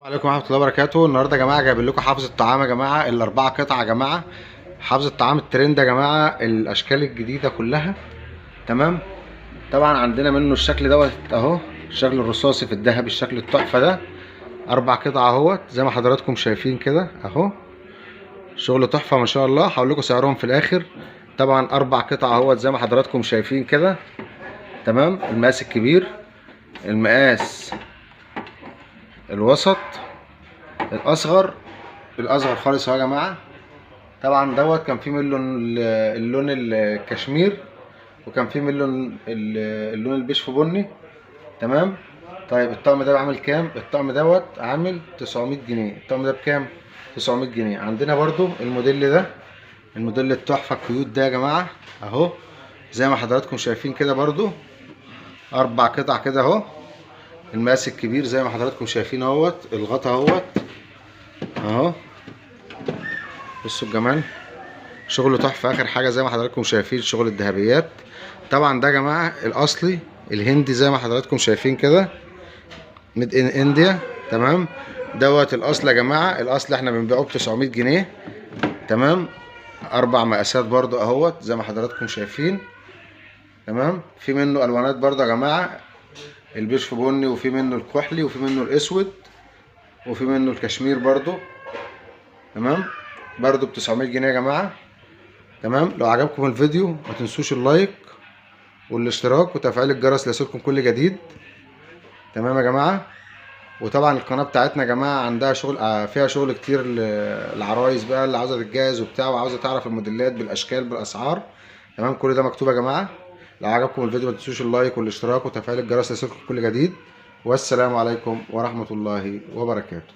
وعليكم ورحمة الله وبركاته. النهارده يا جماعة جايبين لكم حافظ الطعام يا جماعة، الأربعة قطع يا جماعة. حافظ الطعام الترند يا جماعة، الأشكال الجديدة كلها. تمام. طبعا عندنا منه الشكل دوت أهو، الشكل الرصاصي في الذهبي، الشكل التحفة ده. أربع قطع أهوت زي ما حضراتكم شايفين كده أهو، شغل تحفة ما شاء الله. هقول لكم سعرهم في الآخر. طبعا أربع قطع أهوت زي ما حضراتكم شايفين كده. تمام. المقاس الكبير، المقاس الوسط، الأصغر خالص أهو يا جماعة. طبعا دوت كان فيه منه اللون الكشمير، وكان فيه منه اللون البيشف بني. تمام. طيب الطقم ده عامل كام؟ الطقم دوت عامل 900 جنيه. الطقم ده بكام؟ 900 جنيه. عندنا برضو الموديل ده، الموديل التحفة الكيوت ده يا جماعة اهو، زي ما حضراتكم شايفين كده برضو. اربع قطع كده اهو، المقاس الكبير زي ما حضراتكم شايفين اهوت، الغطا اهوت اهو. بصوا الجمال، شغل تحفه. اخر حاجه زي ما حضراتكم شايفين شغل الذهبيات. طبعا ده يا جماعه الاصلي الهندي زي ما حضراتكم شايفين كده، ميد ان انديا. تمام. دوت الاصل يا جماعه، الاصل احنا بنبيعه ب 900 جنيه. تمام. اربع مقاسات برضو اهوت زي ما حضراتكم شايفين. تمام. في منه الوانات برضو يا جماعه، البيش بني، وفي منه الكحلي، وفي منه الاسود، وفي منه الكشمير برضو. تمام. برضو ب 900 جنيه يا جماعه. تمام. لو عجبكم الفيديو ما تنسوش اللايك والاشتراك وتفعيل الجرس ليصلكم كل جديد. تمام يا جماعه. وطبعا القناه بتاعتنا يا جماعه عندها شغل، فيها شغل كتير للعرايس بقى اللي عاوزه تتجهز وبتاع، وعاوزه تعرف الموديلات بالاشكال بالاسعار. تمام. كل ده مكتوب يا جماعه. لو عجبكم الفيديو ما تنسوش اللايك والاشتراك وتفعيل الجرس ليصلكم كل جديد. والسلام عليكم ورحمه الله وبركاته.